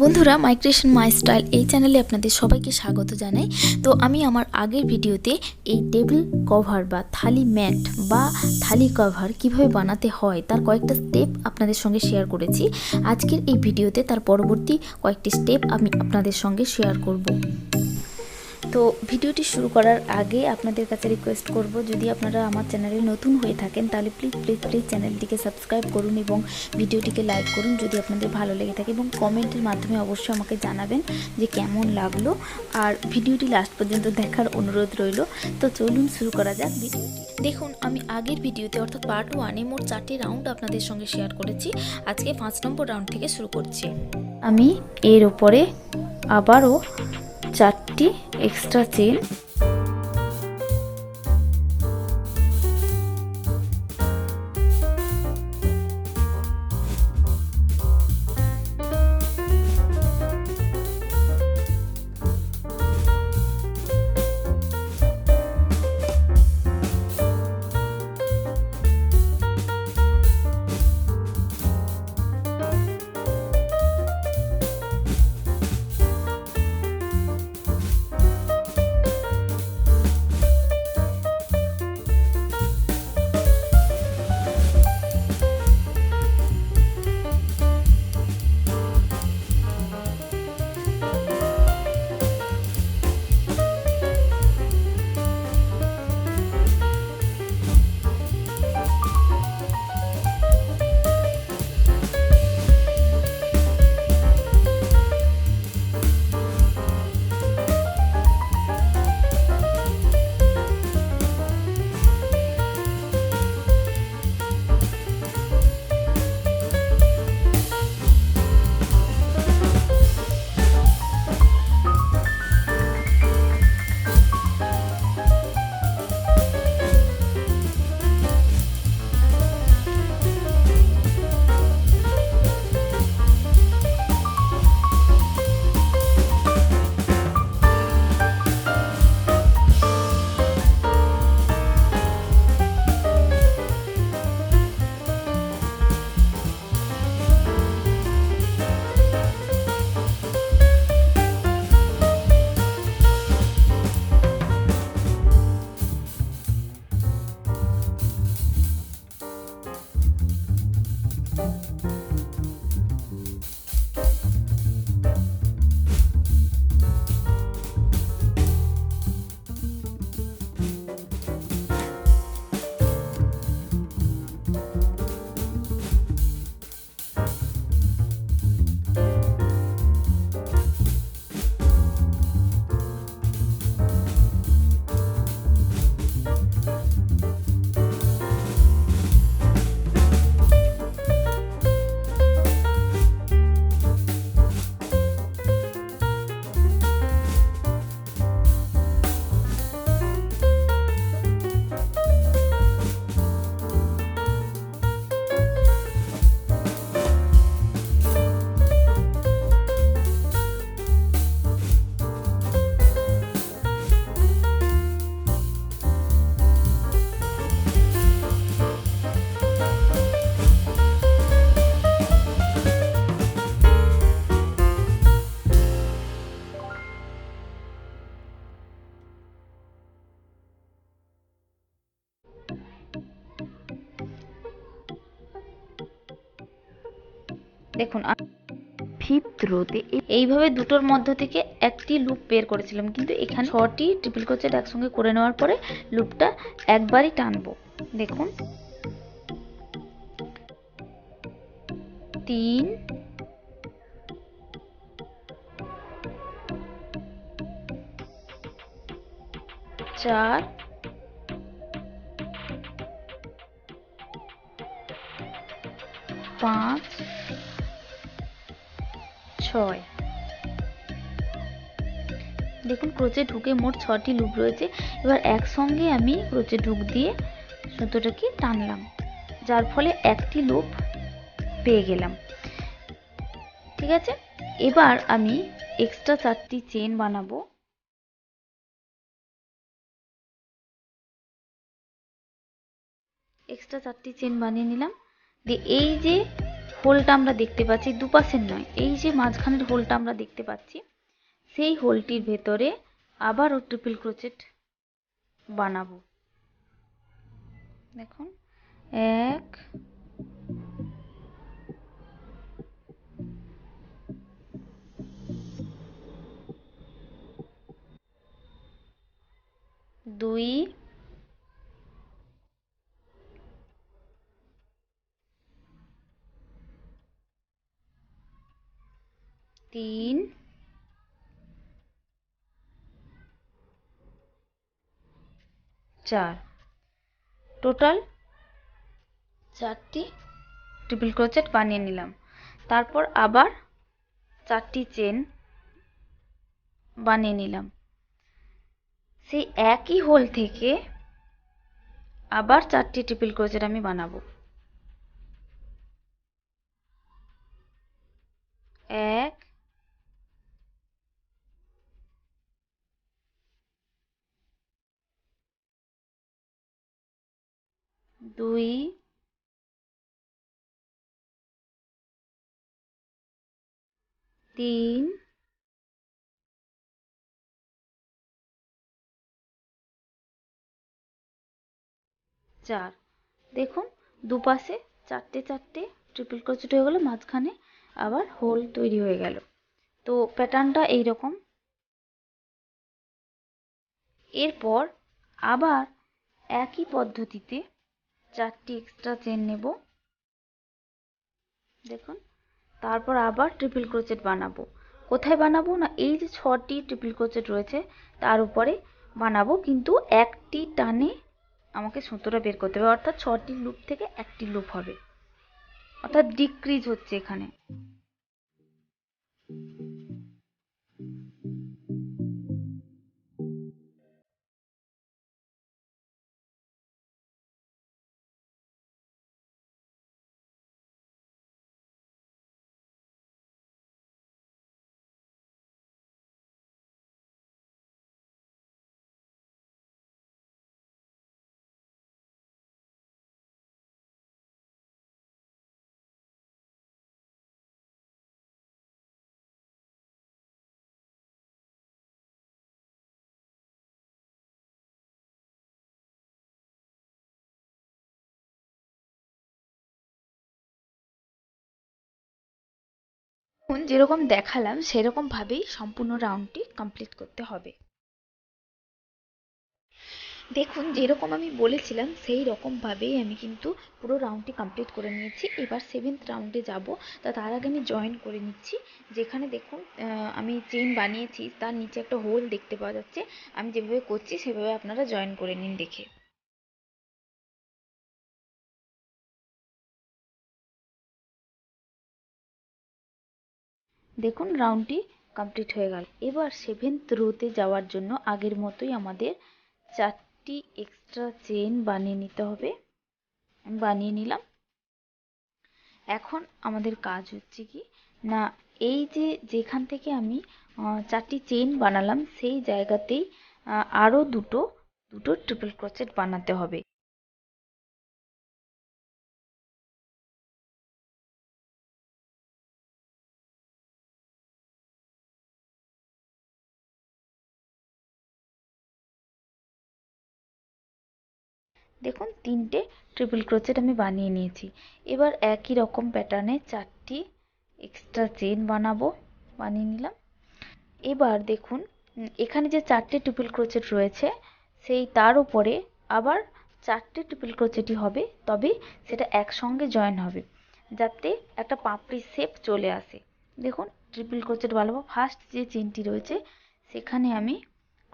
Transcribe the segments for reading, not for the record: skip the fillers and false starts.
বন্ধুরা migration my style এই চ্যানেলে আপনাদের সবাইকে স্বাগত জানাই। তো আমি আমার আগের ভিডিওতে এই টেবিল কভার বা থালি ম্যাট বা থালি কভার কিভাবে বানাতে হয় তার কয়েকটা স্টেপ আপনাদের সঙ্গে শেয়ার করেছি। আজকের এই ভিডিওতে তার পরবর্তী কয়েকটি স্টেপ আমি আপনাদের সঙ্গে শেয়ার করব। তো ভিডিওটি শুরু করার আগে আপনাদের কাছে রিকোয়েস্ট করব, যদি আপনারা আমার চ্যানেলে নতুন হয়ে থাকেন তাহলে প্লিজ চ্যানেলটিকে সাবস্ক্রাইব করুন এবং ভিডিওটিকে লাইক করুন যদি আপনাদের ভালো লেগে থাকে, এবং কমেন্টের মাধ্যমে অবশ্যই আমাকে জানাবেন যে কেমন লাগলো, আর ভিডিওটি লাস্ট পর্যন্ত দেখার অনুরোধ রইল। তো চলুন শুরু করা যাক ভিডিওটি। দেখুন, আমি আগের ভিডিওতে অর্থাৎ পার্ট 1-এ মোট 4টি রাউন্ড আপনাদের সঙ্গে শেয়ার করেছি। আজকে 5 নম্বর রাউন্ড থেকে শুরু করছি। আমি এর উপরে আবারও 4টি এক্সট্রা চেন দেখুন, আমি 5th রোতে এইভাবে দুটোর মধ্য থেকে একটি লুপ বের করেছিলাম, কিন্তু এখানে 6টি ট্রিপল ক্রোচেট একসঙ্গে করে নেওয়ার পরে লুপটা একবারই টানবো। দেখুন, 3 4 5 6। দেখুন, ক্রোচে ঢুকে মোট 6টি লুপ রয়েছে। এবার একসঙ্গে আমি ক্রোচে ঢুক দিয়ে সুতোটাকে টানলাম, যার ফলে একটি লুপ পেয়ে গেলাম। ঠিক আছে, এবার আমি এক্সট্রা 4টি চেন বানাবো। এক্সট্রা 4টি চেন বানিয়ে নিলাম। দিয়ে এই যে হোলটা আমরা দেখতে পাচ্ছি, দুপাশের নয়, এই যে মাঝখানের হোলটা আমরা দেখতে পাচ্ছি, সেই হোলটির ভেতরে আবারও ট্রিপল ক্রোচেট বানাবো। দেখুন, 1 2 3 4, টোটাল 4টি ট্রিপল ক্রোচেট বানিয়ে নিলাম। তারপর আবার 4টি চেন বানিয়ে নিলাম। সেই একই হোল থেকে আবার 4টি ট্রিপল ক্রোচেট আমি বানাবো। 1 2 3 4। দেখুন, দুপাশে 4টে 4টে ট্রিপল ক্রোচেট হয়ে গেল, মাঝখানে আবার হোল তৈরি হয়ে গেল। তো প্যাটার্নটা এইরকম। এরপর আবার একই পদ্ধতিতে 4টি এক্সট্রা চেন নেব। দেখুন, তারপর আবার ট্রিপল ক্রোচেট বানাবো। কোথায় বানাবো না, এই যে 6টি ট্রিপল ক্রোচেট রয়েছে তার উপরে বানাবো, কিন্তু একটি টানে আমাকে সুতোটা বের করতে হবে, অর্থাৎ 6টি লুপ থেকে একটি লুপ হবে, অর্থাৎ ডিক্রিজ হচ্ছে এখানে। যেরকম দেখালাম সেরকম ভাবেই সম্পূর্ণ রাউন্ডটি কমপ্লিট করতে হবে। দেখুন, যেরকম আমি বলেছিলাম সেই রকমভাবেই আমি কিন্তু পুরো রাউন্ডটি কমপ্লিট করে নিয়েছি। এবার 7th রাউন্ডে যাব, তার আগে আমি জয়েন করে নিচ্ছি। যেখানে দেখুন আমি চেইন বানিয়েছি, তার নিচে একটা হোল দেখতে পাওয়া যাচ্ছে। আমি যেভাবে করছি সেভাবে আপনারা জয়েন করে নিন দেখে। দেখুন, রাউন্ডটি কমপ্লিট হয়ে গেল। এবার 7th রোতে যাওয়ার জন্য আগের মতোই আমাদের 4টি এক্সট্রা চেইন বানিয়ে নিতে হবে। আমি বানিয়ে নিলাম। এখন আমাদের কাজ হচ্ছে কি না, এই যে যেখান থেকে আমি 4টি চেইন বানালাম সেই জায়গাতেই আরও দুটো ট্রিপল ক্রোচেট বানাতে হবে। দেখুন, 3টে ট্রিপল ক্রোচেট আমি বানিয়ে নিয়েছি। এবার একই রকম প্যাটার্নে 4টি এক্সট্রা চেইন বানিয়ে নিলাম। এবার দেখুন, এখানে যে 4টে ট্রিপল ক্রোচেট রয়েছে সেই তার উপরে আবার 4টে ট্রিপল ক্রোচেটই হবে, তবে সেটা একসঙ্গে জয়েন হবে যাতে একটা পাপড়ি শেপ চলে আসে। দেখুন, ট্রিপল ক্রোচেট বানাবো। ফার্স্ট যে চেনটি রয়েছে সেখানে আমি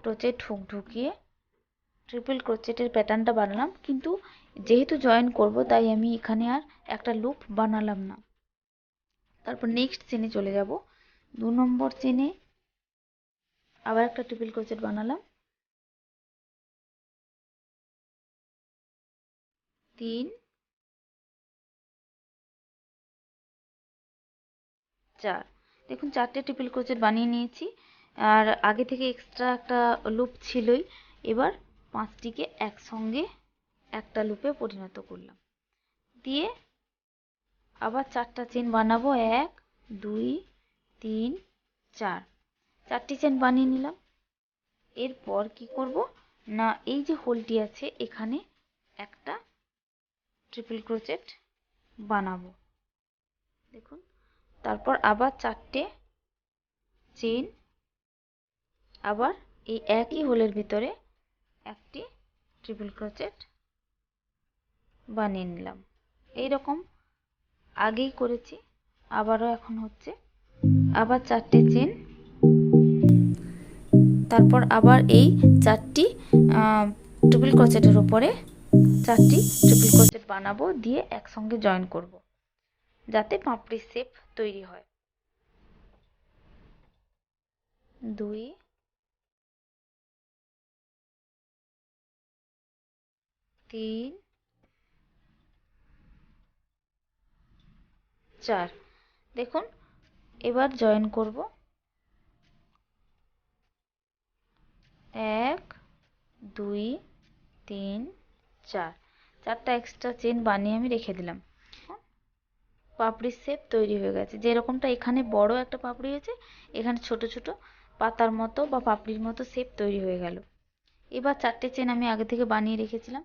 ক্রোচেট হুক ঢুকিয়ে ট্রিপল ক্রোচেটের প্যাটার্নটা বানালাম, কিন্তু যেহেতু জয়েন করব তাই আমি এখানে আর একটা লুপ বানালাম না। তারপর নেক্সট চেনে চলে যাব। 2 নম্বর চেনে আবার একটা ট্রিপল ক্রোচেট বানালাম, 3 4। দেখুন, 4টে ট্রিপল ক্রোচেট বানিয়ে নিয়েছি, আর আগে থেকে এক্সট্রা একটা লুপ ছিলই। এবার 5টিকে একসঙ্গে একটা লুপে পরিণত করলাম, দিয়ে আবার 4টা চেন বানাবো, 1 2 3 4, 4টি চেন বানিয়ে নিলাম। এরপর কি করব না, এই যে হোলটি আছে এখানে একটা ট্রিপল ক্রোচেট বানাবো, দেখুন। তারপর আবার 4টে চেন, আবার এই একই হোলের ভিতরে একটি ট্রিপল ক্রোচেট বানিয়ে নিলাম। এই রকম আগেই করেছি, আবারও এখন হচ্ছে। আবার 4টে চেন, তারপর আবার এই 4টি ট্রিপল ক্রোচেটের উপরে 4টি ট্রিপল ক্রোচেট বানাবো, দিয়ে একসঙ্গে জয়েন করব যাতে পাপড়ির শেপ তৈরি হয়। 2 3 4, দেখুন। এবার জয়েন করব 1 2 3 4, 4টা এক্সট্রা চেন বানিয়ে আমি রেখে দিলাম। পাপড়ির শেপ তৈরি হয়ে গেছে। যেরকমটা এখানে বড় একটা পাপড়ি হয়েছে, এখানে ছোট ছোট পাতার মতো বা পাপড়ির মতো শেপ তৈরি হয়ে গেল। এবার 4টে চেন আমি আগে থেকে বানিয়ে রেখেছিলাম।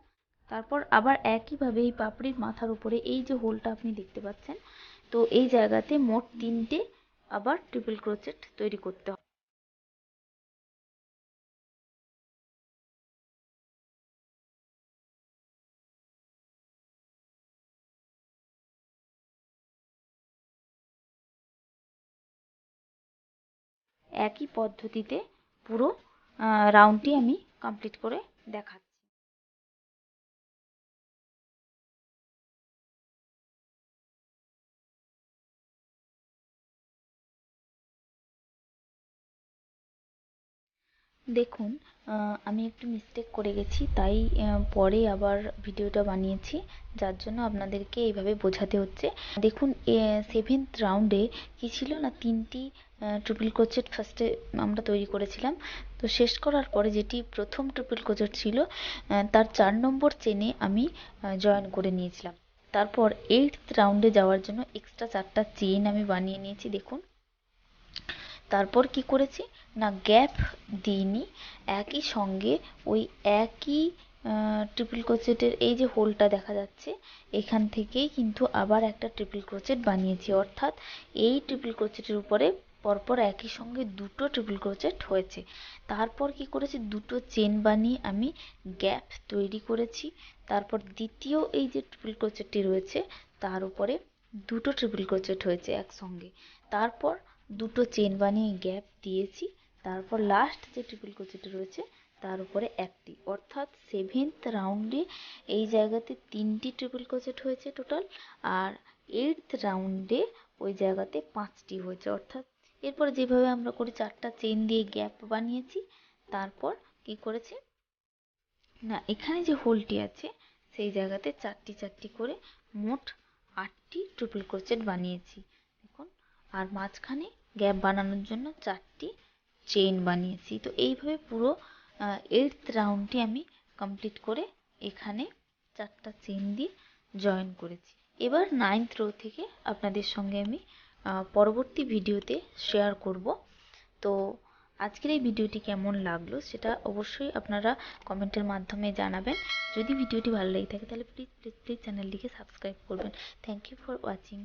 তারপর আবার একইভাবে এই পাপড়ির মাথার উপরে এই যে হোলটা আপনি দেখতে পাচ্ছেন, তো এই জায়গাতে মোট 3টে আবার ট্রিপল ক্রোচেট তৈরি করতে হবে। একই পদ্ধতিতে পুরো রাউন্ডটি আমি কমপ্লিট করে দেখাচ্ছি। দেখুন, আমি একটু মিস্টেক করে গেছি, তাই পরে আবার ভিডিওটা বানিয়েছি, যার জন্য আপনাদেরকে এইভাবে বোঝাতে হচ্ছে। দেখুন, 7th রাউন্ডে কি ছিল না, 3টি ট্রিপল ক্রোচেট ফার্স্টে আমরা তৈরি করেছিলাম। তো শেষ করার পরে যেটি প্রথম ট্রিপল ক্রোচেট ছিল, তার 4 নম্বর চেনে আমি জয়েন করে নিয়েছিলাম। তারপর 8th রাউন্ডে যাওয়ার জন্য এক্সট্রা 4টা চেন আমি বানিয়ে নিয়েছি, দেখুন। তারপর কি করেছি না, গ্যাপ দিইনি, একই সঙ্গে ওই একই ট্রিপল ক্রোচেটের এই যে হোলটা দেখা যাচ্ছে, এখান থেকেই কিন্তু আবার একটা ট্রিপল ক্রোচেট বানিয়েছি। অর্থাৎ এই ট্রিপল ক্রোচেটের উপরে পরপর একই সঙ্গে দুটো ট্রিপল ক্রোচেট হয়েছে। তারপর কি করেছি, দুটো চেন বানিয়ে আমি গ্যাপ তৈরি করেছি। তারপর দ্বিতীয় এই যে ট্রিপল ক্রোচেটটি রয়েছে, তার উপরে দুটো ট্রিপল ক্রোচেট হয়েছে একসঙ্গে। তারপর দুটো চেন বানিয়ে গ্যাপ দিয়েছি। তারপর লাস্ট যে ট্রিপল ক্রোচেট রয়েছে তার উপরে একটি, অর্থাৎ 7th রাউন্ডে এই জায়গাতে 3টি ট্রিপল ক্রোচেট হয়েছে টোটাল, আর 8th রাউন্ডে ওই জায়গাতে 5টি হয়েছে। অর্থাৎ এরপর যেভাবে আমরা করি, 4টা চেন দিয়ে গ্যাপ বানিয়েছি, তারপর কি করেছি না, এখানে যে হোলটি আছে সেই জায়গাতে 4টি 4টি করে মোট 8টি ট্রিপল ক্রোচেট বানিয়েছি, দেখুন। আর মাঝখানে গ্যাপ বানানোর জন্য 4টি চেইন বানিয়েছি। তো এইভাবে পুরো 8th রাউন্ডটি আমি কমপ্লিট করে এখানে 4টা চেইন দিয়ে জয়েন করেছি। এবার 9th রো থেকে আপনাদের সঙ্গে আমি পরবর্তী ভিডিওতে শেয়ার করব। তো আজকের এই ভিডিওটি কেমন লাগলো সেটা অবশ্যই আপনারা কমেন্টের মাধ্যমে জানাবেন। যদি ভিডিওটি ভালো লেগে থাকে তাহলে প্লিজ চ্যানেলটিকে সাবস্ক্রাইব করবেন। Thank you for watching.